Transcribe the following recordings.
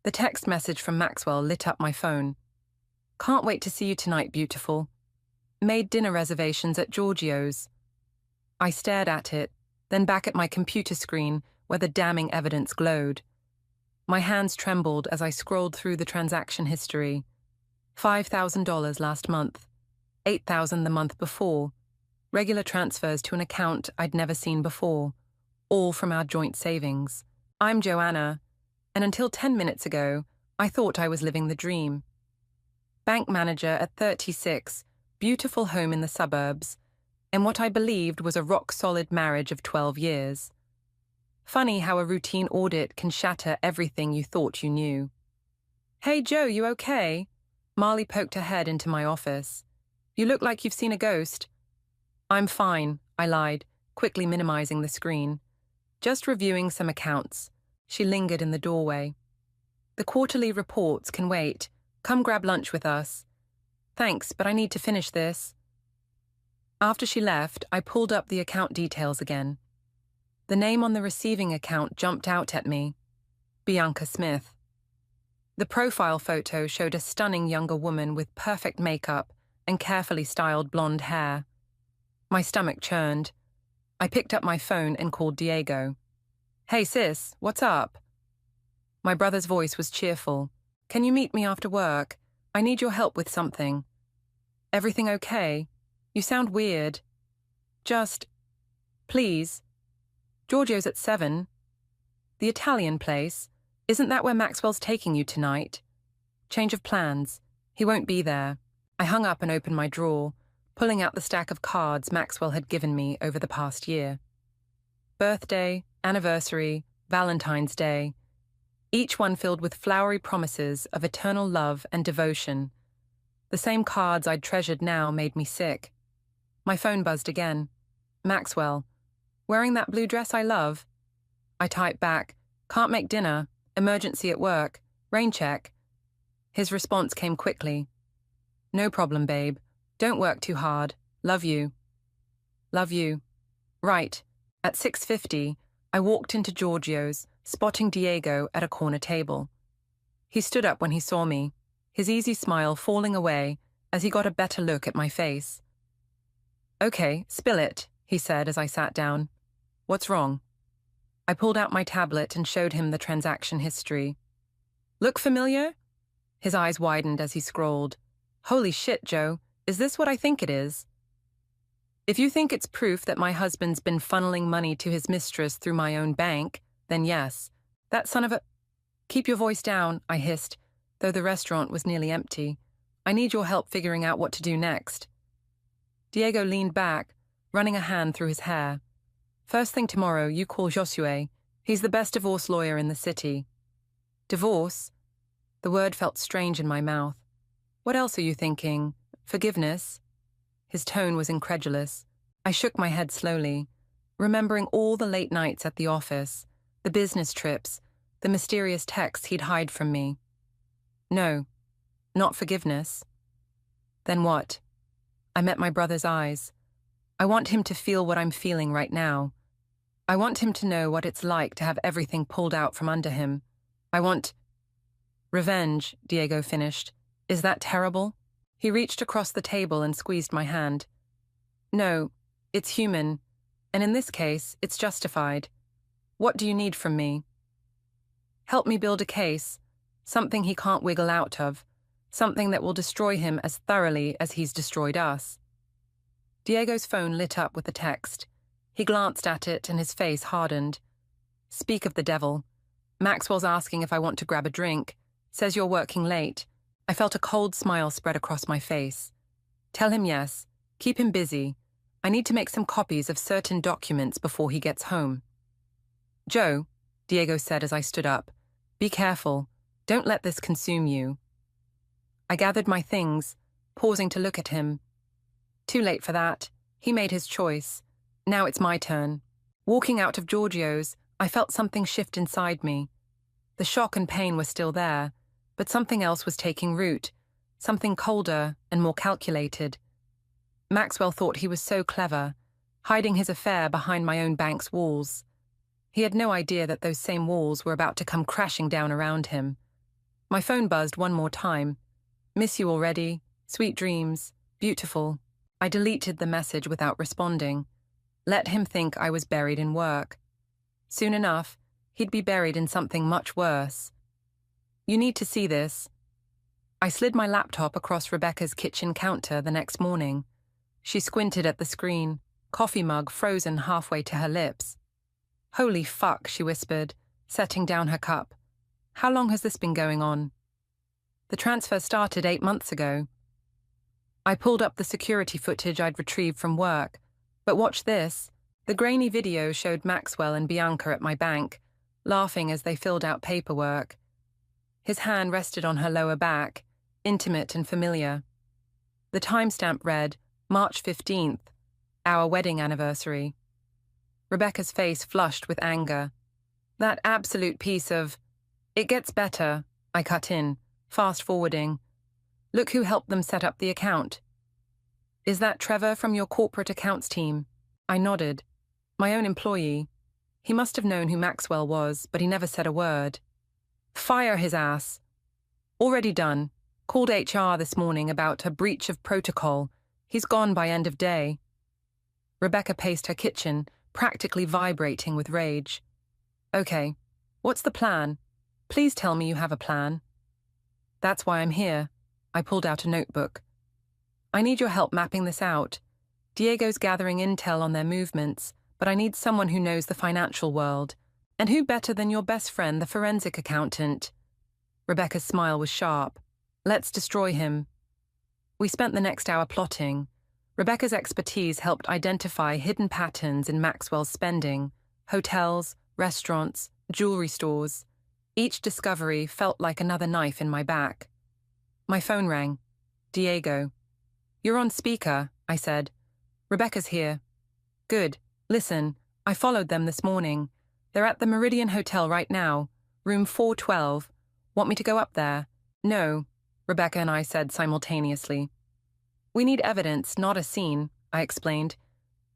The text message from Maxwell lit up my phone. Can't wait to see you tonight, beautiful. Made dinner reservations at Giorgio's. I stared at it, then back at my computer screen where the damning evidence glowed. My hands trembled as I scrolled through the transaction history. $5,000 last month, $8,000 the month before, regular transfers to an account I'd never seen before, all from our joint savings. I'm Joanna, and until 10 minutes ago, I thought I was living the dream. Bank manager at 36, beautiful home in the suburbs, and what I believed was a rock-solid marriage of 12 years. Funny how a routine audit can shatter everything you thought you knew. Hey Joe, you okay? Marley poked her head into my office. You look like you've seen a ghost. I'm fine, I lied, quickly minimizing the screen. Just reviewing some accounts. She lingered in the doorway. The quarterly reports can wait. Come grab lunch with us. Thanks, but I need to finish this. After she left, I pulled up the account details again. The name on the receiving account jumped out at me. Bianca Smith. The profile photo showed a stunning younger woman with perfect makeup and carefully styled blonde hair. My stomach churned. I picked up my phone and called Diego. Hey sis, what's up? My brother's voice was cheerful. Can you meet me after work? I need your help with something. Everything okay? You sound weird. Just, please. Giorgio's at 7. The Italian place. Isn't that where Maxwell's taking you tonight? Change of plans. He won't be there. I hung up and opened my drawer, pulling out the stack of cards Maxwell had given me over the past year. Birthday, anniversary, Valentine's Day. Each one filled with flowery promises of eternal love and devotion. The same cards I'd treasured now made me sick. My phone buzzed again. Maxwell. Wearing that blue dress I love? I typed back, can't make dinner, emergency at work, rain check. His response came quickly. No problem, babe. Don't work too hard. Love you. Love you. Right. At 6:50, I walked into Giorgio's, spotting Diego at a corner table. He stood up when he saw me, his easy smile falling away as he got a better look at my face. Okay, spill it, he said as I sat down. What's wrong? I pulled out my tablet and showed him the transaction history. Look familiar? His eyes widened as he scrolled. Holy shit, Joe, is this what I think it is? If you think it's proof that my husband's been funneling money to his mistress through my own bank, then yes. That son of a... Keep your voice down, I hissed, though the restaurant was nearly empty. I need your help figuring out what to do next. Diego leaned back, running a hand through his hair. First thing tomorrow, you call Josue. He's the best divorce lawyer in the city. Divorce? The word felt strange in my mouth. What else are you thinking? Forgiveness? His tone was incredulous. I shook my head slowly, remembering all the late nights at the office, the business trips, the mysterious texts he'd hide from me. No, not forgiveness. Then what? I met my brother's eyes. I want him to feel what I'm feeling right now. I want him to know what it's like to have everything pulled out from under him. I want... Revenge, Diego finished. Is that terrible? He reached across the table and squeezed my hand. No, it's human, and in this case, it's justified. What do you need from me? Help me build a case, something he can't wiggle out of, something that will destroy him as thoroughly as he's destroyed us. Diego's phone lit up with the text. He glanced at it and his face hardened. Speak of the devil. Maxwell's asking if I want to grab a drink. Says you're working late. I felt a cold smile spread across my face. Tell him yes. Keep him busy. I need to make some copies of certain documents before he gets home. Joe, Diego said as I stood up, be careful. Don't let this consume you. I gathered my things, pausing to look at him. Too late for that. He made his choice. Now it's my turn. Walking out of Giorgio's, I felt something shift inside me. The shock and pain were still there, but something else was taking root, something colder and more calculated. Maxwell thought he was so clever, hiding his affair behind my own bank's walls. He had no idea that those same walls were about to come crashing down around him. My phone buzzed one more time. Miss you already. Sweet dreams. Beautiful. I deleted the message without responding. Let him think I was buried in work. Soon enough, he'd be buried in something much worse. You need to see this. I slid my laptop across Rebecca's kitchen counter the next morning. She squinted at the screen, coffee mug frozen halfway to her lips. Holy fuck, she whispered, setting down her cup. How long has this been going on? The transfer started 8 months ago. I pulled up the security footage I'd retrieved from work, but watch this. The grainy video showed Maxwell and Bianca at my bank, laughing as they filled out paperwork. His hand rested on her lower back, intimate and familiar. The timestamp read, March 15th, our wedding anniversary. Rebecca's face flushed with anger. That absolute piece of... It gets better, I cut in, fast-forwarding. Look who helped them set up the account. Is that Trevor from your corporate accounts team? I nodded. My own employee. He must have known who Maxwell was, but he never said a word. Fire his ass. Already done. Called HR this morning about a breach of protocol. He's gone by end of day. Rebecca paced her kitchen, practically vibrating with rage. Okay, what's the plan? Please tell me you have a plan. That's why I'm here. I pulled out a notebook. I need your help mapping this out. Diego's gathering intel on their movements, but I need someone who knows the financial world. And who better than your best friend, the forensic accountant? Rebecca's smile was sharp. Let's destroy him. We spent the next hour plotting. Rebecca's expertise helped identify hidden patterns in Maxwell's spending: hotels, restaurants, jewelry stores. Each discovery felt like another knife in my back. My phone rang. Diego. You're on speaker, I said. Rebecca's here. Good. Listen, I followed them this morning. They're at the Meridian Hotel right now, room 412. Want me to go up there? No, Rebecca and I said simultaneously. We need evidence, not a scene, I explained.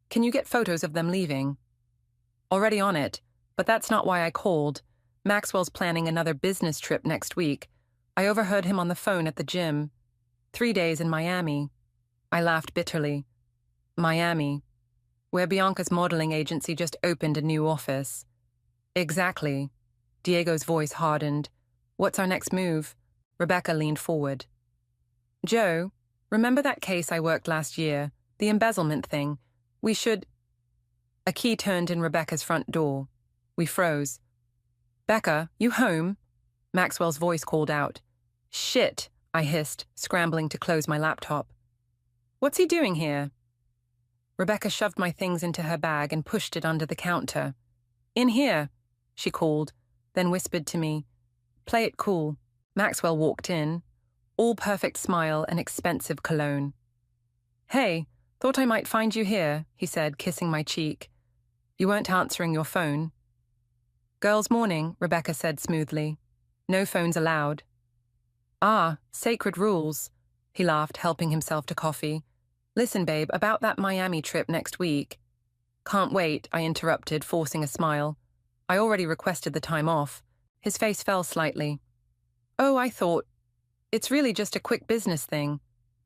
Can you get photos of them leaving? Already on it, but that's not why I called. Maxwell's planning another business trip next week. I overheard him on the phone at the gym. 3 days in Miami. I laughed bitterly. Miami, where Bianca's modeling agency just opened a new office. Exactly. Diego's voice hardened. What's our next move? Rebecca leaned forward. Joe, remember that case I worked last year, the embezzlement thing? We should... A key turned in Rebecca's front door. We froze. Becca, you home? Maxwell's voice called out. Shit, I hissed, scrambling to close my laptop. What's he doing here? Rebecca shoved my things into her bag and pushed it under the counter. In here, she called, then whispered to me. Play it cool. Maxwell walked in, all-perfect smile and expensive cologne. Hey, thought I might find you here, he said, kissing my cheek. You weren't answering your phone. Girls' morning, Rebecca said smoothly. No phones allowed. Ah, sacred rules, he laughed, helping himself to coffee. Listen, babe, about that Miami trip next week. Can't wait, I interrupted, forcing a smile. I already requested the time off. His face fell slightly. Oh, I thought, it's really just a quick business thing.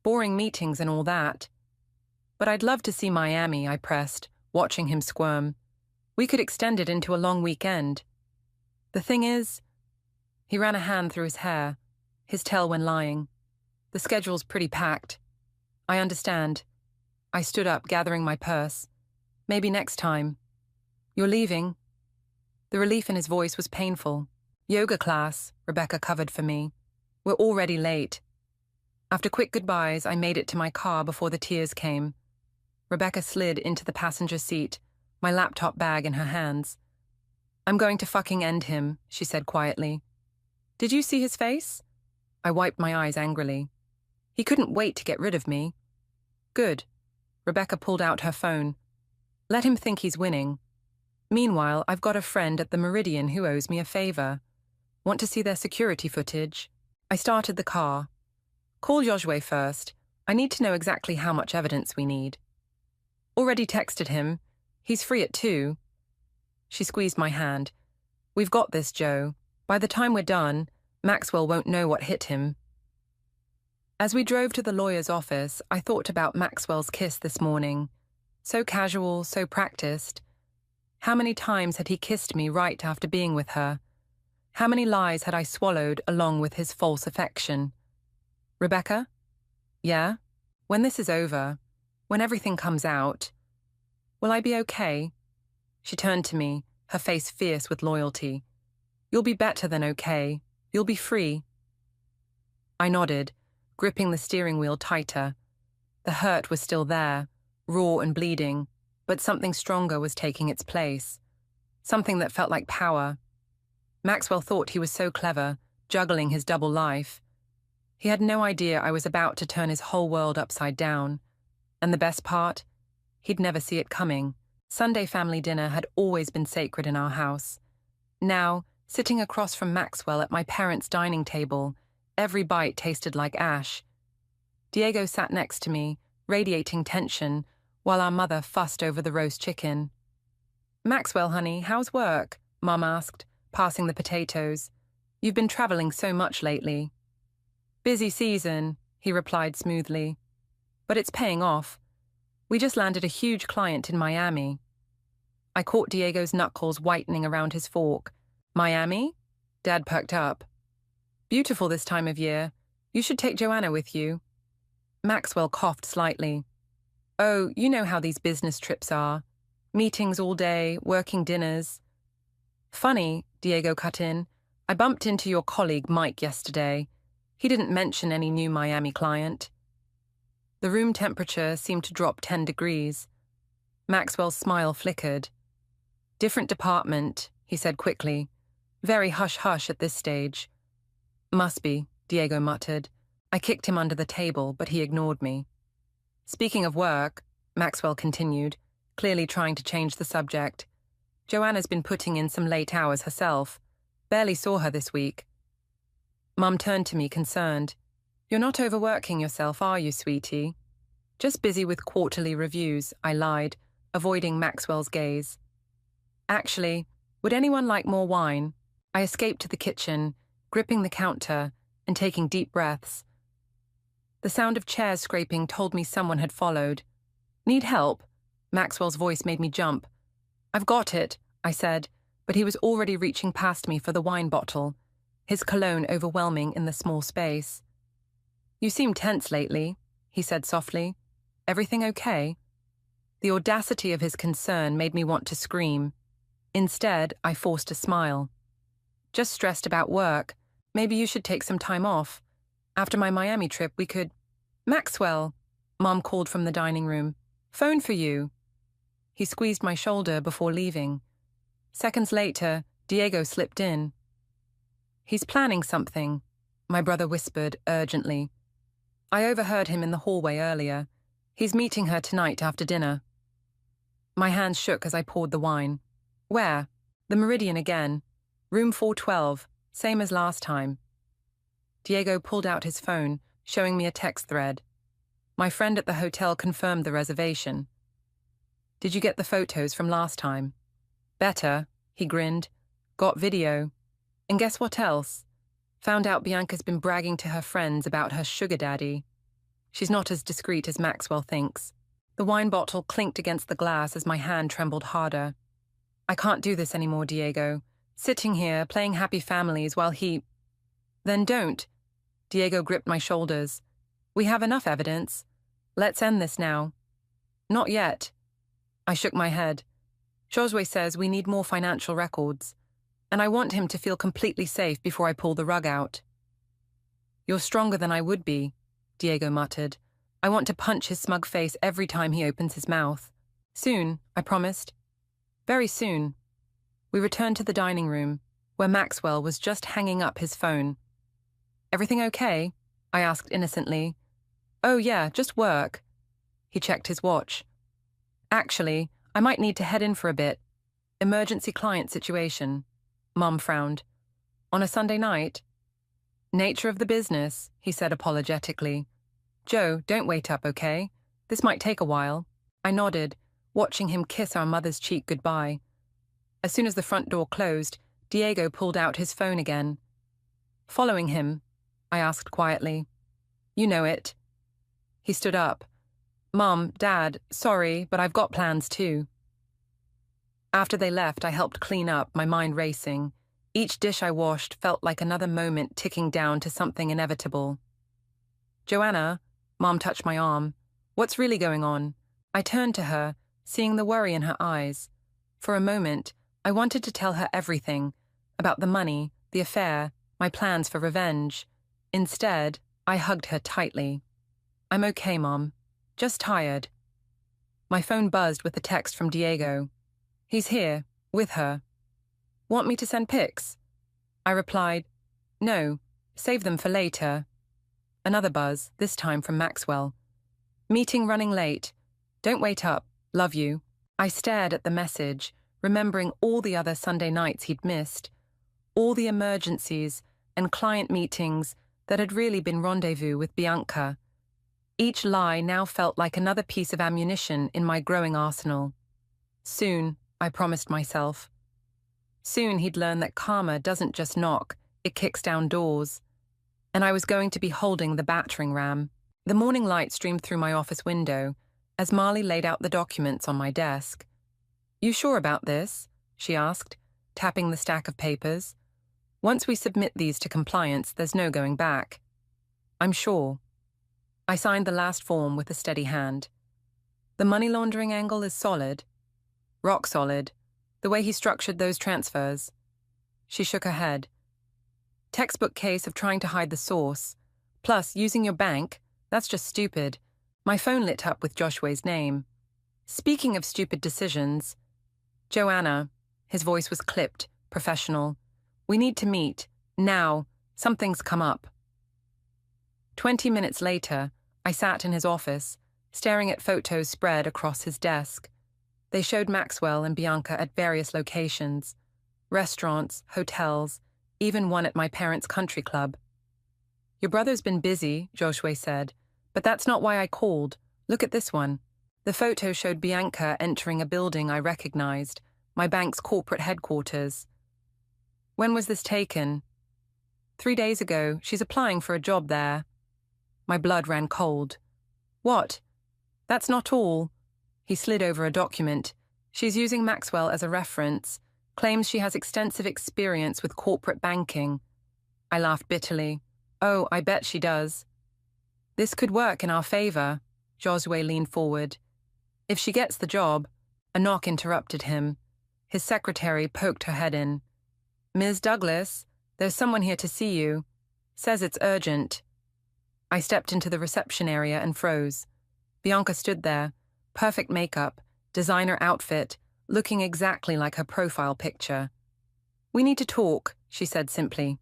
Boring meetings and all that. But I'd love to see Miami, I pressed, watching him squirm. We could extend it into a long weekend. The thing is... He ran a hand through his hair, his tailwind lying. The schedule's pretty packed. I understand. I stood up, gathering my purse. Maybe next time. You're leaving? The relief in his voice was painful. Yoga class, Rebecca covered for me. We're already late. After quick goodbyes, I made it to my car before the tears came. Rebecca slid into the passenger seat, my laptop bag in her hands. I'm going to fucking end him, she said quietly. Did you see his face? I wiped my eyes angrily. He couldn't wait to get rid of me. Good. Rebecca pulled out her phone. Let him think he's winning. Meanwhile, I've got a friend at the Meridian who owes me a favor. Want to see their security footage? I started the car. Call Josue first. I need to know exactly how much evidence we need. Already texted him. He's free at 2. She squeezed my hand. We've got this, Joe. By the time we're done, Maxwell won't know what hit him. As we drove to the lawyer's office, I thought about Maxwell's kiss this morning. So casual, so practiced. How many times had he kissed me right after being with her? How many lies had I swallowed along with his false affection? Rebecca? Yeah? When this is over, when everything comes out, will I be okay? She turned to me, her face fierce with loyalty. You'll be better than okay. You'll be free. I nodded, gripping the steering wheel tighter. The hurt was still there, raw and bleeding, but something stronger was taking its place. Something that felt like power. Maxwell thought he was so clever, juggling his double life. He had no idea I was about to turn his whole world upside down. And the best part? He'd never see it coming. Sunday family dinner had always been sacred in our house. Now, sitting across from Maxwell at my parents' dining table, every bite tasted like ash. Diego sat next to me, radiating tension, while our mother fussed over the roast chicken. Maxwell, honey, how's work? Mum asked, passing the potatoes. You've been traveling so much lately. Busy season, he replied smoothly. But it's paying off. We just landed a huge client in Miami. I caught Diego's knuckles whitening around his fork. Miami? Dad perked up. Beautiful this time of year. You should take Joanna with you. Maxwell coughed slightly. Oh, you know how these business trips are. Meetings all day, working dinners. Funny, Diego cut in. I bumped into your colleague Mike yesterday. He didn't mention any new Miami client. The room temperature seemed to drop 10 degrees. Maxwell's smile flickered. Different department, he said quickly. Very hush-hush at this stage. Must be, Diego muttered. I kicked him under the table, but he ignored me. Speaking of work, Maxwell continued, clearly trying to change the subject. Joanna's been putting in some late hours herself. Barely saw her this week. Mum turned to me concerned. You're not overworking yourself, are you, sweetie? Just busy with quarterly reviews, I lied, avoiding Maxwell's gaze. Actually, would anyone like more wine? I escaped to the kitchen, gripping the counter and taking deep breaths. The sound of chairs scraping told me someone had followed. Need help? Maxwell's voice made me jump. I've got it, I said, but he was already reaching past me for the wine bottle, his cologne overwhelming in the small space. You seem tense lately, he said softly. Everything okay? The audacity of his concern made me want to scream. Instead, I forced a smile. Just stressed about work. Maybe you should take some time off. After my Miami trip, we could... Maxwell, Mom called from the dining room. Phone for you. He squeezed my shoulder before leaving. Seconds later, Diego slipped in. He's planning something, my brother whispered urgently. I overheard him in the hallway earlier. He's meeting her tonight after dinner. My hands shook as I poured the wine. Where? The Meridian again. Room 412, same as last time. Diego pulled out his phone, showing me a text thread. My friend at the hotel confirmed the reservation. Did you get the photos from last time? Better, he grinned. Got video. And guess what else? Found out Bianca's been bragging to her friends about her sugar daddy. She's not as discreet as Maxwell thinks. The wine bottle clinked against the glass as my hand trembled harder. I can't do this anymore, Diego. Sitting here, playing happy families while he... Then don't. Diego gripped my shoulders. We have enough evidence. Let's end this now. Not yet. I shook my head. Josue says we need more financial records, and I want him to feel completely safe before I pull the rug out. You're stronger than I would be, Diego muttered. I want to punch his smug face every time he opens his mouth. Soon, I promised. Very soon. We returned to the dining room, where Maxwell was just hanging up his phone. Everything okay? I asked innocently. Oh yeah, just work. He checked his watch. Actually, I might need to head in for a bit. Emergency client situation. Mum frowned. On a Sunday night? Nature of the business, he said apologetically. Joe, don't wait up, okay? This might take a while. I nodded, watching him kiss our mother's cheek goodbye. As soon as the front door closed, Diego pulled out his phone again. Following him? I asked quietly. You know it. He stood up. Mom, Dad, sorry, but I've got plans too. After they left, I helped clean up, my mind racing. Each dish I washed felt like another moment ticking down to something inevitable. Joanna, Mom touched my arm. What's really going on? I turned to her, seeing the worry in her eyes. For a moment, I wanted to tell her everything, about the money, the affair, my plans for revenge. Instead, I hugged her tightly. I'm okay, Mom. Just tired. My phone buzzed with a text from Diego. He's here, with her. Want me to send pics? I replied, no, save them for later. Another buzz, this time from Maxwell. Meeting running late. Don't wait up. Love you. I stared at the message, remembering all the other Sunday nights he'd missed, all the emergencies and client meetings that had really been rendezvous with Bianca. Each lie now felt like another piece of ammunition in my growing arsenal. Soon, I promised myself. Soon he'd learn that karma doesn't just knock, it kicks down doors. And I was going to be holding the battering ram. The morning light streamed through my office window as Marley laid out the documents on my desk. You sure about this? She asked, tapping the stack of papers. Once we submit these to compliance, there's no going back. I'm sure. I signed the last form with a steady hand. The money laundering angle is solid. Rock solid. The way he structured those transfers. She shook her head. Textbook case of trying to hide the source. Plus, using your bank, that's just stupid. My phone lit up with Joshua's name. Speaking of stupid decisions, Joanna, his voice was clipped, professional. We need to meet. Now. Something's come up. 20 minutes later, I sat in his office, staring at photos spread across his desk. They showed Maxwell and Bianca at various locations. Restaurants, hotels, even one at my parents' country club. Your brother's been busy, Joshua said, but that's not why I called. Look at this one. The photo showed Bianca entering a building I recognized, my bank's corporate headquarters. When was this taken? 3 days ago. She's applying for a job there. My blood ran cold. What? That's not all. He slid over a document. She's using Maxwell as a reference, claims she has extensive experience with corporate banking. I laughed bitterly. Oh, I bet she does. This could work in our favor. Josue leaned forward. If she gets the job, a knock interrupted him. His secretary poked her head in. Ms. Douglas, there's someone here to see you. Says it's urgent. I stepped into the reception area and froze. Bianca stood there, perfect makeup, designer outfit, looking exactly like her profile picture. We need to talk, she said simply.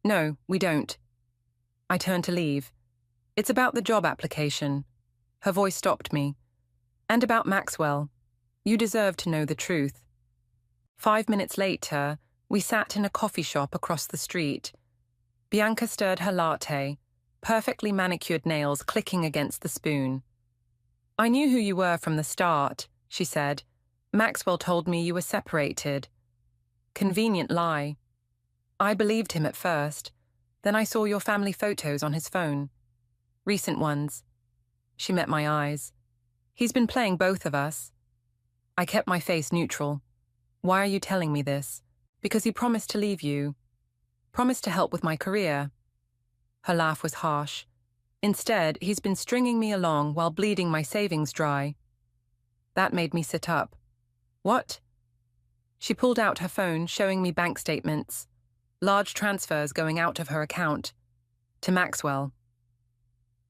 No, we don't. I turned to leave. It's about the job application. Her voice stopped me. And about Maxwell. You deserve to know the truth. 5 minutes later, we sat in a coffee shop across the street. Bianca stirred her latte, perfectly manicured nails clicking against the spoon. I knew who you were from the start, she said. Maxwell told me you were separated. Convenient lie. I believed him at first. Then I saw your family photos on his phone. Recent ones. She met my eyes. He's been playing both of us. I kept my face neutral. Why are you telling me this? Because he promised to leave you. Promised to help with my career. Her laugh was harsh. Instead, he's been stringing me along while bleeding my savings dry. That made me sit up. What? She pulled out her phone, showing me bank statements. Large transfers going out of her account. To Maxwell.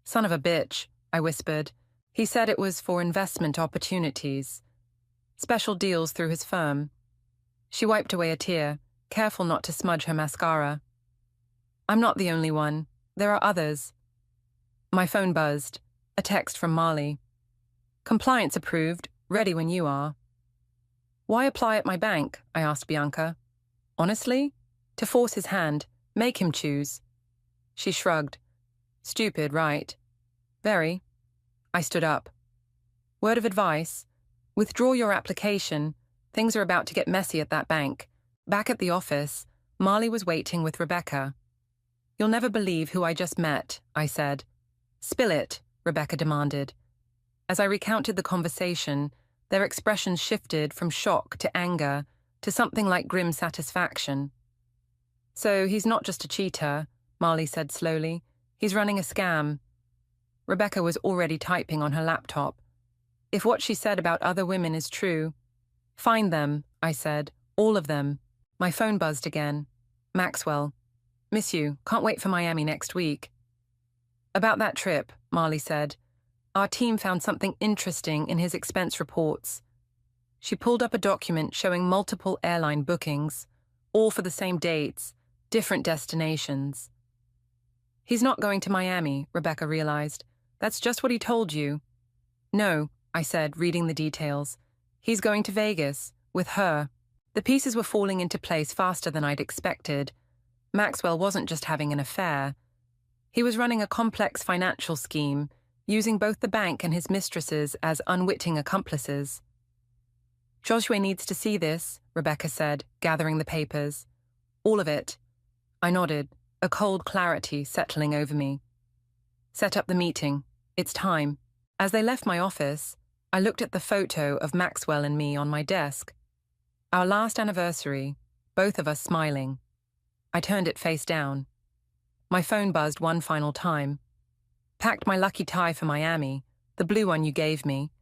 Son of a bitch, I whispered. He said it was for investment opportunities. Special deals through his firm. She wiped away a tear, careful not to smudge her mascara. I'm not the only one. There are others. My phone buzzed. A text from Marley. Compliance approved, ready when you are. Why apply at my bank? I asked Bianca. Honestly? To force his hand, make him choose. She shrugged. Stupid, right? Very. I stood up. Word of advice. Withdraw your application. Things are about to get messy at that bank. Back at the office, Marley was waiting with Rebecca. You'll never believe who I just met, I said. Spill it, Rebecca demanded. As I recounted the conversation, their expressions shifted from shock to anger to something like grim satisfaction. So he's not just a cheater, Marley said slowly. He's running a scam. Rebecca was already typing on her laptop. If what she said about other women is true, find them, I said, all of them. My phone buzzed again. Maxwell. Miss you, can't wait for Miami next week. About that trip, Marley said. Our team found something interesting in his expense reports. She pulled up a document showing multiple airline bookings, all for the same dates, different destinations. He's not going to Miami, Rebecca realized. That's just what he told you. No, I said, reading the details. He's going to Vegas, with her. The pieces were falling into place faster than I'd expected. Maxwell wasn't just having an affair. He was running a complex financial scheme, using both the bank and his mistresses as unwitting accomplices. Joshua needs to see this, Rebecca said, gathering the papers. All of it. I nodded, a cold clarity settling over me. Set up the meeting. It's time. As they left my office, I looked at the photo of Maxwell and me on my desk. Our last anniversary, both of us smiling. I turned it face down. My phone buzzed one final time. Packed my lucky tie for Miami, the blue one you gave me.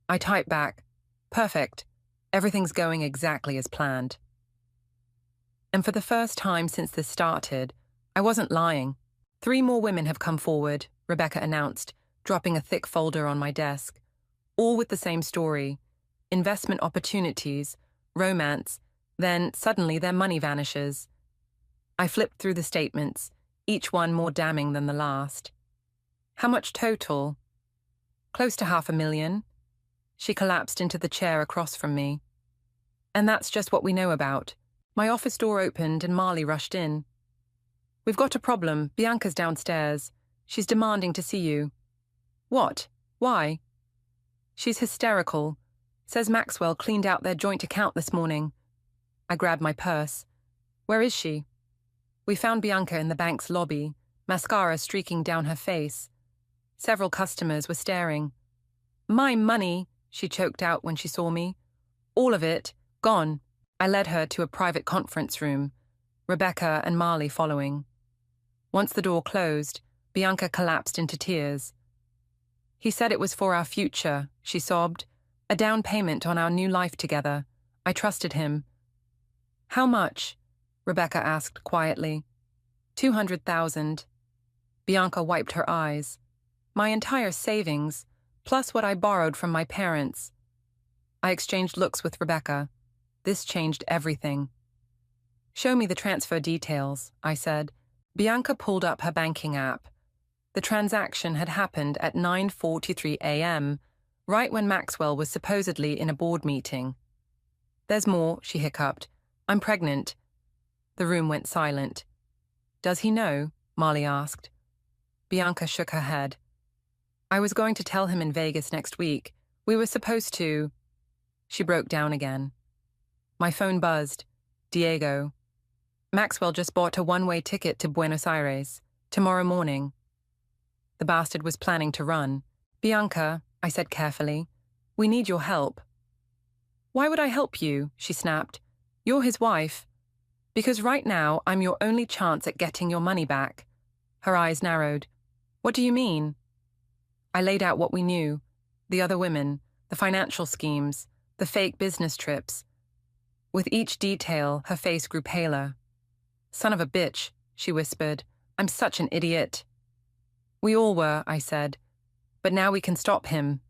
I typed back, perfect. Everything's going exactly as planned. And for the first time since this started, I wasn't lying. 3 more women have come forward, Rebecca announced, dropping a thick folder on my desk. All with the same story. Investment opportunities, romance, then suddenly their money vanishes. I flipped through the statements, each one more damning than the last. How much total? Close to $500,000. She collapsed into the chair across from me. And that's just what we know about. My office door opened and Marley rushed in. We've got a problem. Bianca's downstairs. She's demanding to see you. What? Why? She's hysterical. Says Maxwell cleaned out their joint account this morning. I grabbed my purse. Where is she? We found Bianca in the bank's lobby, mascara streaking down her face. Several customers were staring. My money, she choked out when she saw me. All of it, gone. I led her to a private conference room, Rebecca and Marley following. Once the door closed, Bianca collapsed into tears. He said it was for our future, she sobbed. A down payment on our new life together. I trusted him. How much? Rebecca asked quietly. 200,000. Bianca wiped her eyes. My entire savings, plus what I borrowed from my parents. I exchanged looks with Rebecca. This changed everything. Show me the transfer details, I said. Bianca pulled up her banking app. The transaction had happened at 9:43 a.m., right when Maxwell was supposedly in a board meeting. There's more, she hiccuped. I'm pregnant. The room went silent. Does he know? Marley asked. Bianca shook her head. I was going to tell him in Vegas next week. We were supposed to. She broke down again. My phone buzzed. Diego. Maxwell just bought a one-way ticket to Buenos Aires, tomorrow morning. The bastard was planning to run. Bianca, I said carefully, we need your help. Why would I help you? She snapped. You're his wife. Because right now I'm your only chance at getting your money back. Her eyes narrowed. What do you mean? I laid out what we knew. The other women, the financial schemes, the fake business trips. With each detail, her face grew paler. Son of a bitch, she whispered. I'm such an idiot. We all were, I said. But now we can stop him.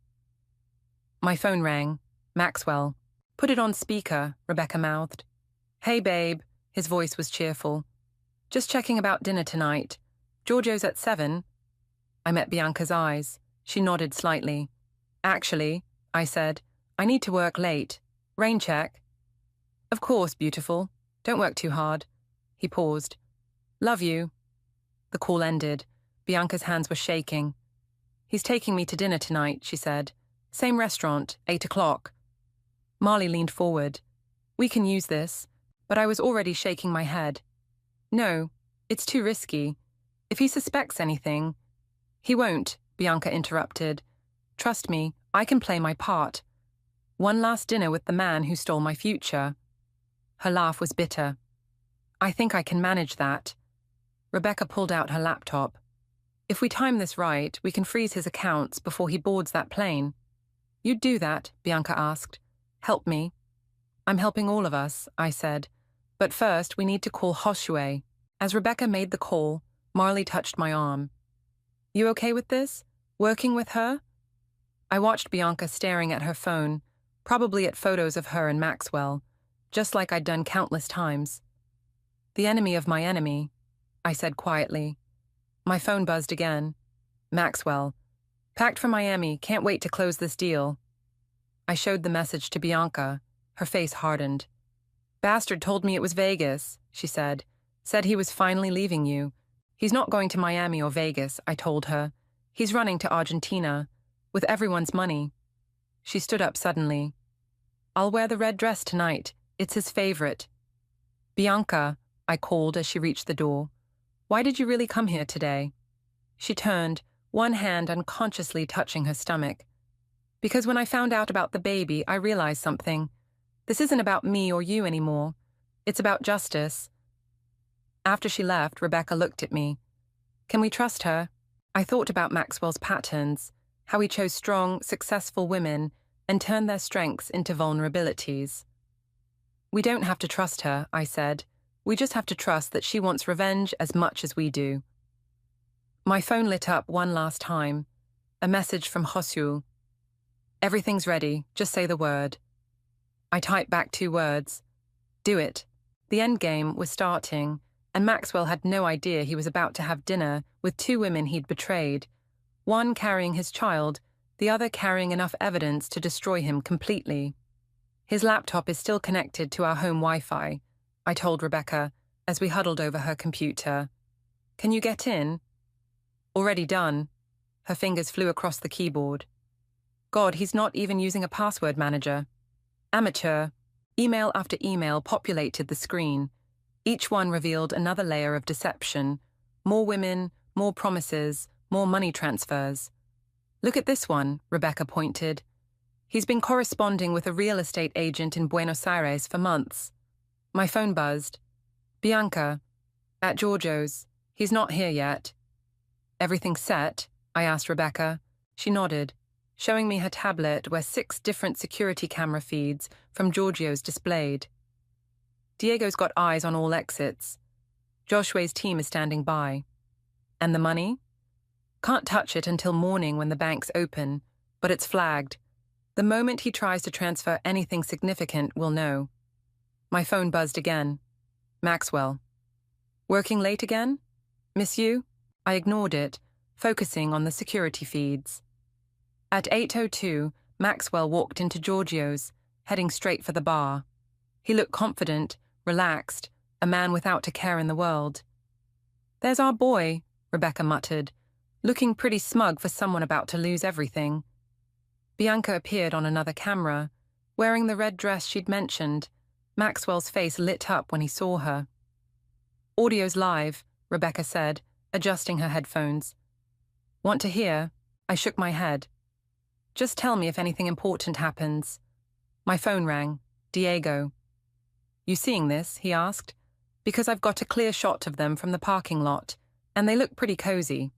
My phone rang. Maxwell. Put it on speaker, Rebecca mouthed. Hey, babe. His voice was cheerful. Just checking about dinner tonight. Giorgio's at 7. I met Bianca's eyes. She nodded slightly. Actually, I said, I need to work late. Rain check. Of course, beautiful. Don't work too hard. He paused. Love you. The call ended. Bianca's hands were shaking. He's taking me to dinner tonight, she said. Same restaurant, 8 o'clock. Marley leaned forward. We can use this. But I was already shaking my head. No, it's too risky. If he suspects anything— He won't, Bianca interrupted. Trust me, I can play my part. One last dinner with the man who stole my future. Her laugh was bitter. I think I can manage that. Rebecca pulled out her laptop. If we time this right, we can freeze his accounts before he boards that plane. You'd do that, Bianca asked. Help me. I'm helping all of us, I said. But first, we need to call Joshua. As Rebecca made the call, Marley touched my arm. You okay with this? Working with her? I watched Bianca staring at her phone, probably at photos of her and Maxwell, just like I'd done countless times. The enemy of my enemy, I said quietly. My phone buzzed again. Maxwell. Packed for Miami, can't wait to close this deal. I showed the message to Bianca. Her face hardened. Bastard told me it was Vegas, she said. Said he was finally leaving you. He's not going to Miami or Vegas, I told her. He's running to Argentina, with everyone's money. She stood up suddenly. I'll wear the red dress tonight. It's his favorite. Bianca, I called as she reached the door. Why did you really come here today? She turned, one hand unconsciously touching her stomach. Because when I found out about the baby, I realized something. This isn't about me or you anymore. It's about justice. After she left, Rebecca looked at me. Can we trust her? I thought about Maxwell's patterns, how he chose strong, successful women and turned their strengths into vulnerabilities. We don't have to trust her, I said. We just have to trust that she wants revenge as much as we do. My phone lit up one last time. A message from Joshua. Everything's ready, just say the word. I typed back 2 words. Do it. The endgame was starting, and Maxwell had no idea he was about to have dinner with 2 women he'd betrayed, one carrying his child, the other carrying enough evidence to destroy him completely. His laptop is still connected to our home Wi-Fi, I told Rebecca as we huddled over her computer. Can you get in? Already done. Her fingers flew across the keyboard. God, he's not even using a password manager. Amateur. Email after email populated the screen. Each one revealed another layer of deception. More women, more promises, more money transfers. Look at this one, Rebecca pointed. He's been corresponding with a real estate agent in Buenos Aires for months. My phone buzzed. Bianca. At Giorgio's. He's not here yet. Everything set? I asked Rebecca. She nodded, showing me her tablet where 6 different security camera feeds from Giorgio's displayed. Diego's got eyes on all exits. Joshua's team is standing by. And the money? Can't touch it until morning when the banks open, but it's flagged. The moment he tries to transfer anything significant, we'll know. My phone buzzed again. Maxwell. Working late again? Miss you? I ignored it, focusing on the security feeds. At 8:02, Maxwell walked into Giorgio's, heading straight for the bar. He looked confident, relaxed, a man without a care in the world. There's our boy, Rebecca muttered, looking pretty smug for someone about to lose everything. Bianca appeared on another camera, wearing the red dress she'd mentioned. Maxwell's face lit up when he saw her. Audio's live, Rebecca said, adjusting her headphones. Want to hear? I shook my head. Just tell me if anything important happens. My phone rang. Diego. You seeing this? He asked. Because I've got a clear shot of them from the parking lot, and they look pretty cozy.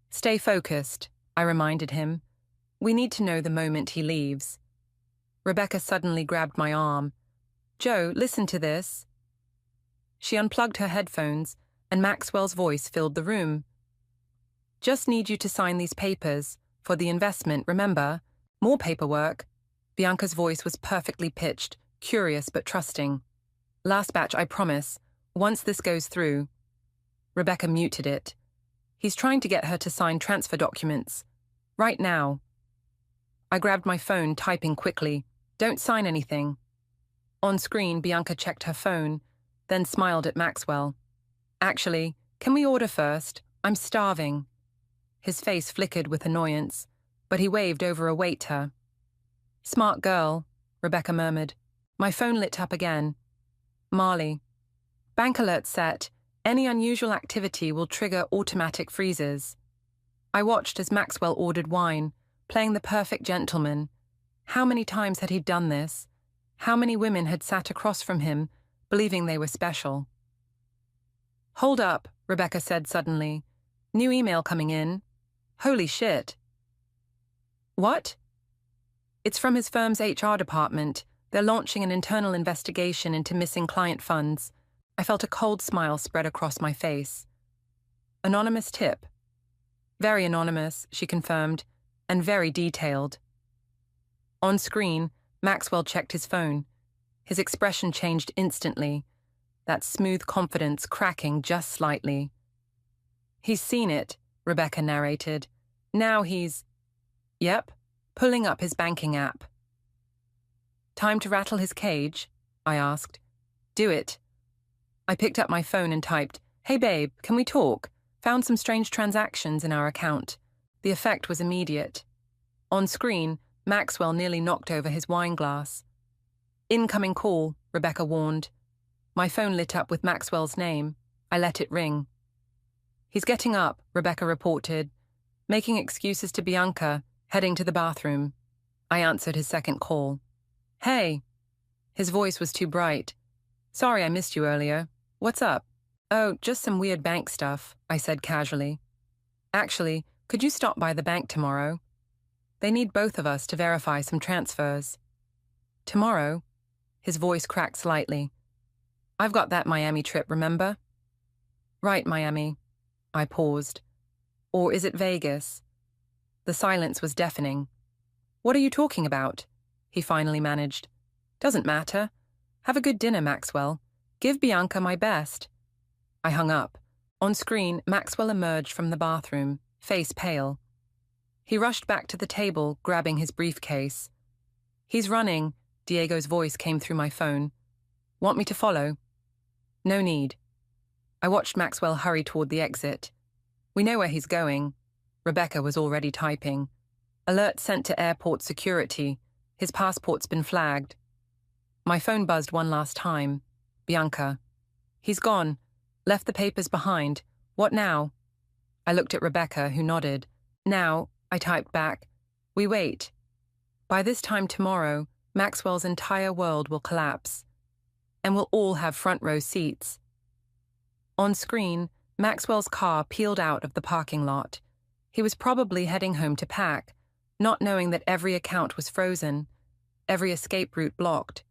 Stay focused, I reminded him. We need to know the moment he leaves. Rebecca suddenly grabbed my arm. Joe, listen to this. She unplugged her headphones, and Maxwell's voice filled the room. Just need you to sign these papers. For the investment, remember? More paperwork. Bianca's voice was perfectly pitched, curious but trusting. Last batch, I promise. Once this goes through. Rebecca muted it. He's trying to get her to sign transfer documents. Right now. I grabbed my phone, typing quickly. Don't sign anything. On screen, Bianca checked her phone, then smiled at Maxwell. Actually, can we order first? I'm starving. His face flickered with annoyance, but he waved over a waiter. Smart girl, Rebecca murmured. My phone lit up again. Marley. Bank alert set. Any unusual activity will trigger automatic freezes. I watched as Maxwell ordered wine, playing the perfect gentleman. How many times had he done this? How many women had sat across from him, believing they were special? "Hold up," Rebecca said suddenly. "New email coming in. Holy shit." "What?" "It's from his firm's HR department. They're launching an internal investigation into missing client funds." I felt a cold smile spread across my face. "Anonymous tip." "Very anonymous," she confirmed, "and very detailed." On screen, Maxwell checked his phone. His expression changed instantly, that smooth confidence cracking just slightly. "He's seen it," Rebecca narrated. "Now he's—" "Yep, pulling up his banking app." "Time to rattle his cage?" I asked. "Do it." I picked up my phone and typed, "Hey babe, can we talk? Found some strange transactions in our account." The effect was immediate. On screen, Maxwell nearly knocked over his wine glass. "Incoming call," Rebecca warned. My phone lit up with Maxwell's name. I let it ring. "He's getting up," Rebecca reported, making excuses to Bianca, heading to the bathroom. I answered his second call. "Hey." His voice was too bright. "Sorry I missed you earlier. What's up?" "Oh, just some weird bank stuff," I said casually. "Actually, could you stop by the bank tomorrow? They need both of us to verify some transfers." "Tomorrow?" His voice cracked slightly. "I've got that Miami trip, remember?" "Right, Miami." I paused. "Or is it Vegas?" The silence was deafening. "What are you talking about?" he finally managed. "Doesn't matter. Have a good dinner, Maxwell. Give Bianca my best." I hung up. On screen, Maxwell emerged from the bathroom, face pale. He rushed back to the table, grabbing his briefcase. "He's running," Diego's voice came through my phone. "Want me to follow?" "No need." I watched Maxwell hurry toward the exit. "We know where he's going." Rebecca was already typing. "Alert sent to airport security. His passport's been flagged." My phone buzzed one last time. Bianca. "He's gone. Left the papers behind. What now?" I looked at Rebecca, who nodded. "Now," I typed back, "we wait. By this time tomorrow, Maxwell's entire world will collapse. And we'll all have front row seats." On screen, Maxwell's car peeled out of the parking lot. He was probably heading home to pack, not knowing that every account was frozen, every escape route blocked.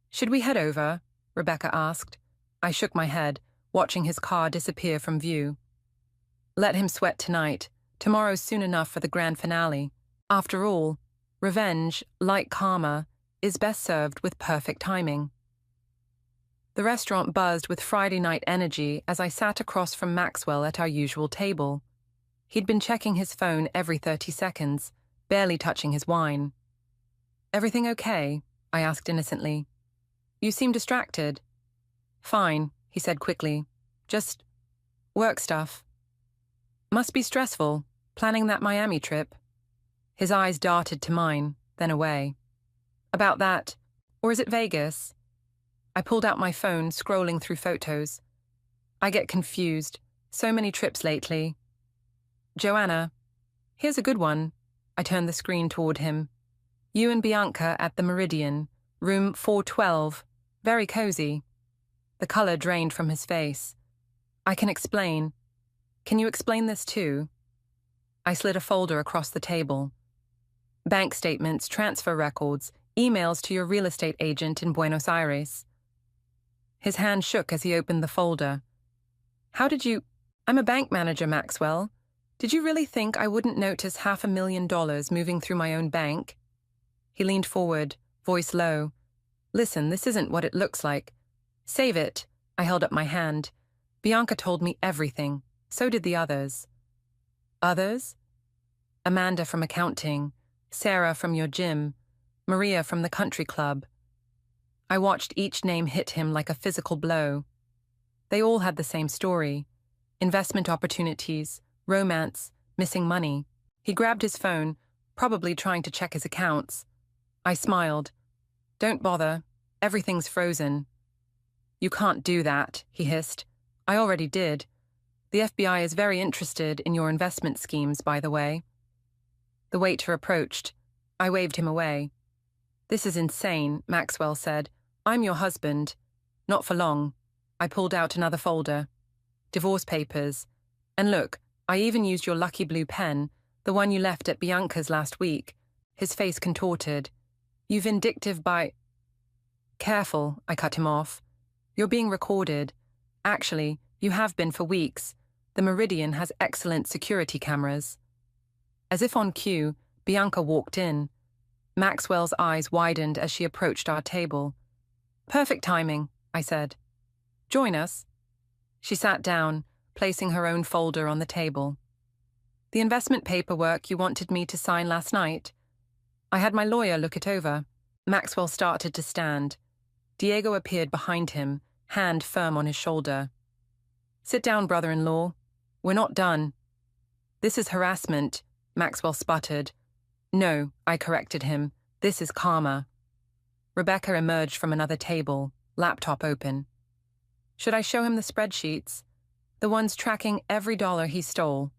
"Should we head over?" Rebecca asked. I shook my head, watching his car disappear from view. "Let him sweat tonight. Tomorrow's soon enough for the grand finale. After all, revenge, like karma, is best served with perfect timing." The restaurant buzzed with Friday night energy as I sat across from Maxwell at our usual table. He'd been checking his phone every 30 seconds, barely touching his wine. "Everything okay?" I asked innocently. "You seem distracted." "Fine," he said quickly. "Just work stuff." "Must be stressful, planning that Miami trip." His eyes darted to mine, then away. "About that, or is it Vegas?" I pulled out my phone, scrolling through photos. I get confused. So many trips lately. "Joanna, here's a good one." I turned the screen toward him. "You and Bianca at the Meridian, room 412. Very cozy." The color drained from his face. "I can explain." "Can you explain this too?" I slid a folder across the table. "Bank statements, transfer records, emails to your real estate agent in Buenos Aires." His hand shook as he opened the folder. "How did you—" "I'm a bank manager, Maxwell. Did you really think I wouldn't notice $500,000 moving through my own bank?" He leaned forward, voice low. "Listen, this isn't what it looks like. Save it." I held up my hand. "Bianca told me everything. So did the others." "Others?" "Amanda from accounting, Sarah from your gym, Maria from the country club." I watched each name hit him like a physical blow. They all had the same story. Investment opportunities, romance, missing money. He grabbed his phone, probably trying to check his accounts. I smiled. "Don't bother. Everything's frozen." "You can't do that," he hissed. I already did. The FBI is very interested in your investment schemes, by the way. The waiter approached. I waved him away. This is insane, Maxwell said. I'm your husband. Not for long. I pulled out another folder. Divorce papers. And look, I even used your lucky blue pen, the one you left at Bianca's last week. His face contorted. You vindictive by... Careful, I cut him off. You're being recorded. Actually, you have been for weeks. The Meridian has excellent security cameras. As if on cue, Bianca walked in. Maxwell's eyes widened as she approached our table. Perfect timing, I said. Join us. She sat down, placing her own folder on the table. The investment paperwork you wanted me to sign last night? I had my lawyer look it over. Maxwell started to stand. Diego appeared behind him, hand firm on his shoulder. Sit down, brother-in-law. We're not done. This is harassment, Maxwell sputtered. No, I corrected him. This is karma. Rebecca emerged from another table, laptop open. Should I show him the spreadsheets? The ones tracking every dollar he stole.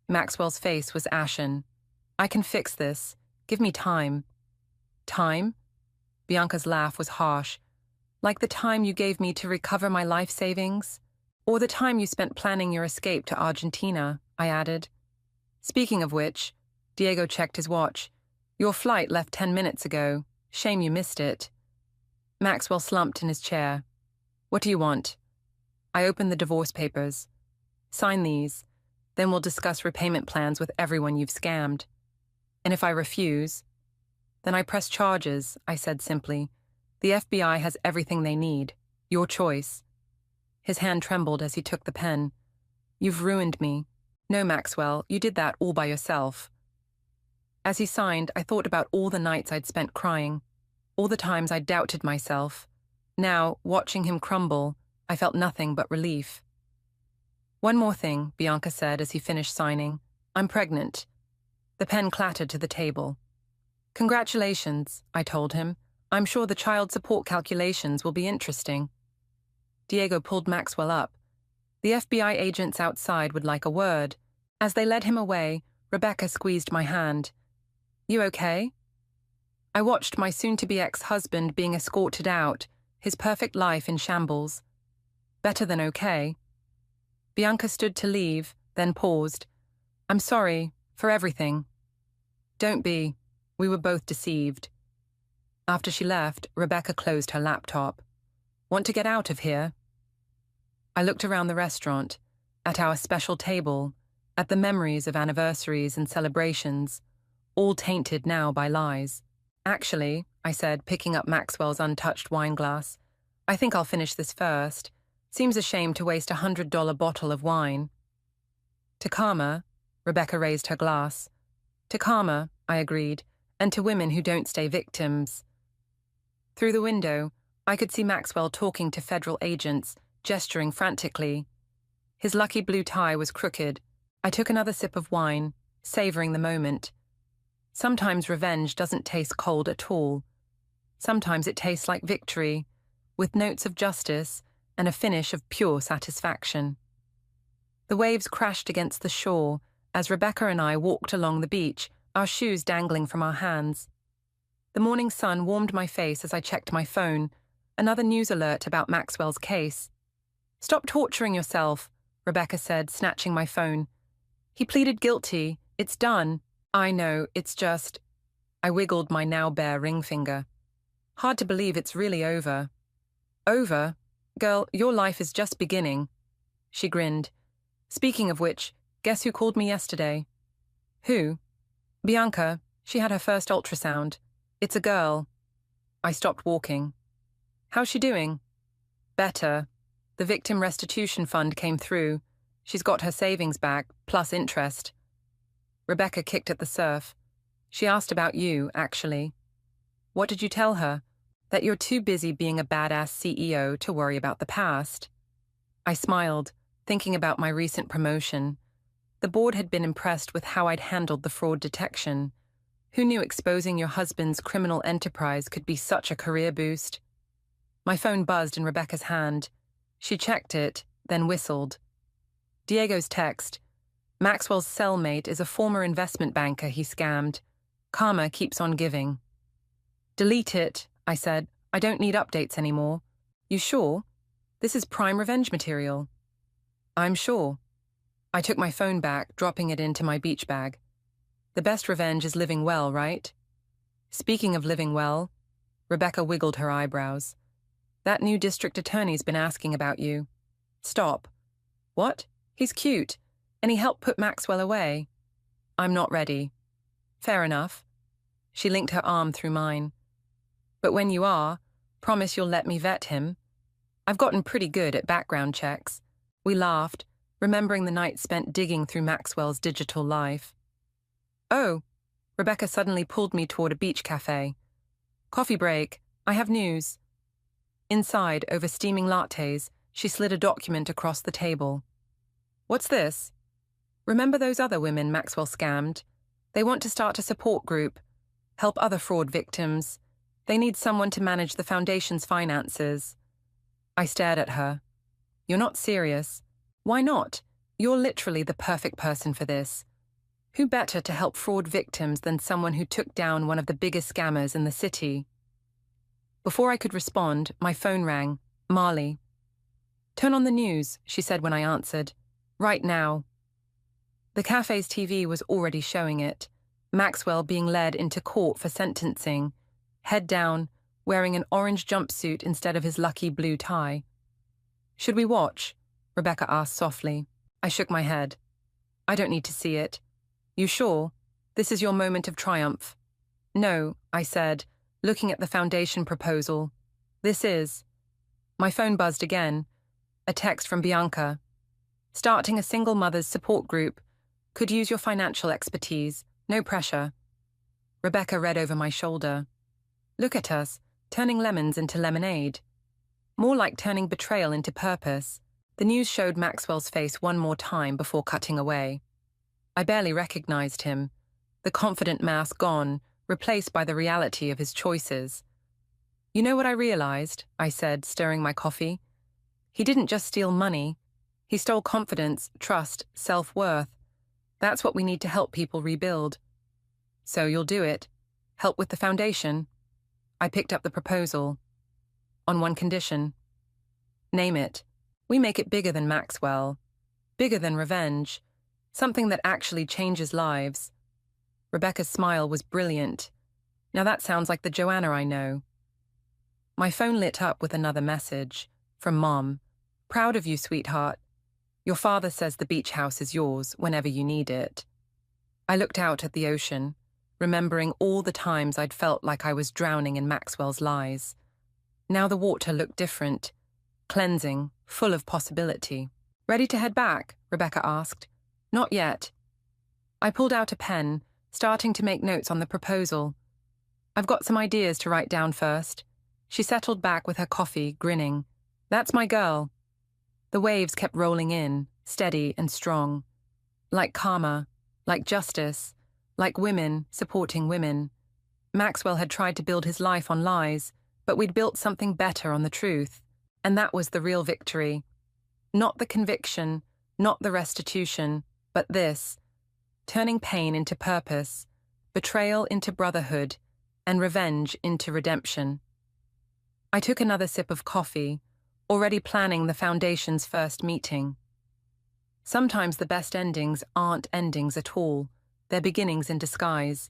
Maxwell's face was ashen. I can fix this. Give me time. Time? Bianca's laugh was harsh. Like the time you gave me to recover my life savings? Or the time you spent planning your escape to Argentina, I added. Speaking of which, Diego checked his watch. Your flight left 10 minutes ago. Shame you missed it. Maxwell slumped in his chair. What do you want? I opened the divorce papers. Sign these. Then we'll discuss repayment plans with everyone you've scammed. And if I refuse, then I press charges, I said simply. The FBI has everything they need. Your choice. His hand trembled as he took the pen. You've ruined me. No, Maxwell, you did that all by yourself. As he signed, I thought about all the nights I'd spent crying, all the times I doubted myself. Now, watching him crumble, I felt nothing but relief. One more thing, Bianca said as he finished signing. I'm pregnant. The pen clattered to the table. Congratulations, I told him. I'm sure the child support calculations will be interesting. Diego pulled Maxwell up. The FBI agents outside would like a word. As they led him away, Rebecca squeezed my hand. You okay? I watched my soon-to-be ex-husband being escorted out, his perfect life in shambles. Better than okay. Bianca stood to leave, then paused. I'm sorry for everything. Don't be. We were both deceived. After she left, Rebecca closed her laptop. Want to get out of here? I looked around the restaurant, at our special table, at the memories of anniversaries and celebrations, all tainted now by lies. Actually, I said, picking up Maxwell's untouched wine glass, I think I'll finish this first. Seems a shame to waste $100 bottle of wine. To karma, Rebecca raised her glass. To karma, I agreed, and to women who don't stay victims. Through the window, I could see Maxwell talking to federal agents, gesturing frantically. His lucky blue tie was crooked. I took another sip of wine, savoring the moment. Sometimes revenge doesn't taste cold at all. Sometimes it tastes like victory, with notes of justice and a finish of pure satisfaction. The waves crashed against the shore as Rebecca and I walked along the beach, our shoes dangling from our hands. The morning sun warmed my face as I checked my phone, another news alert about Maxwell's case. Stop torturing yourself, Rebecca said, snatching my phone. He pleaded guilty. It's done. I know, it's just... I wiggled my now bare ring finger. Hard to believe it's really over. Over? Girl, your life is just beginning. She grinned. Speaking of which, guess who called me yesterday? Who? Bianca. She had her first ultrasound. It's a girl. I stopped walking. How's she doing? Better. The victim restitution fund came through. She's got her savings back, plus interest. Rebecca kicked at the surf. She asked about you, actually. What did you tell her? That you're too busy being a badass CEO to worry about the past. I smiled, thinking about my recent promotion. The board had been impressed with how I'd handled the fraud detection. Who knew exposing your husband's criminal enterprise could be such a career boost? My phone buzzed in Rebecca's hand. She checked it, then whistled. Diego's text. Maxwell's cellmate is a former investment banker he scammed. Karma keeps on giving. Delete it, I said. I don't need updates anymore. You sure? This is prime revenge material. I'm sure. I took my phone back, dropping it into my beach bag. The best revenge is living well, right? Speaking of living well, Rebecca wiggled her eyebrows. That new district attorney's been asking about you. Stop. What? He's cute, and he helped put Maxwell away. I'm not ready. Fair enough. She linked her arm through mine. But when you are, promise you'll let me vet him. I've gotten pretty good at background checks. We laughed, remembering the night spent digging through Maxwell's digital life. Oh, Rebecca suddenly pulled me toward a beach cafe. Coffee break. I have news. Inside, over steaming lattes, she slid a document across the table. What's this? Remember those other women Maxwell scammed? They want to start a support group, help other fraud victims. They need someone to manage the foundation's finances. I stared at her. You're not serious. Why not? You're literally the perfect person for this. Who better to help fraud victims than someone who took down one of the biggest scammers in the city? Before I could respond, my phone rang. Marley. Turn on the news, she said when I answered. Right now. The cafe's TV was already showing it. Maxwell being led into court for sentencing, head down, wearing an orange jumpsuit instead of his lucky blue tie. Should we watch? Rebecca asked softly. I shook my head. I don't need to see it. You sure? This is your moment of triumph. No, I said, looking at the foundation proposal. This is. My phone buzzed again. A text from Bianca. Starting a single mother's support group. Could use your financial expertise. No pressure. Rebecca read over my shoulder. Look at us, turning lemons into lemonade. More like turning betrayal into purpose. The news showed Maxwell's face one more time before cutting away. I barely recognized him. The confident mask gone, replaced by the reality of his choices. You know what I realized? I said, stirring my coffee. He didn't just steal money. He stole confidence, trust, self-worth. That's what we need to help people rebuild. So you'll do it? Help with the foundation? I picked up the proposal. On one condition. Name it. We make it bigger than Maxwell. Bigger than revenge. Something that actually changes lives. Rebecca's smile was brilliant. Now that sounds like the Joanna I know. My phone lit up with another message. From Mom. Proud of you, sweetheart. Your father says the beach house is yours whenever you need it. I looked out at the ocean, remembering all the times I'd felt like I was drowning in Maxwell's lies. Now the water looked different. Cleansing, full of possibility. Ready to head back? Rebecca asked. Not yet. I pulled out a pen, starting to make notes on the proposal. I've got some ideas to write down first. She settled back with her coffee, grinning. That's my girl. The waves kept rolling in, steady and strong. Like karma, like justice, like women supporting women. Maxwell had tried to build his life on lies, but we'd built something better on the truth. And that was the real victory. Not the conviction, not the restitution, but this. Turning pain into purpose, betrayal into brotherhood, and revenge into redemption. I took another sip of coffee, already planning the foundation's first meeting. Sometimes the best endings aren't endings at all, they're beginnings in disguise.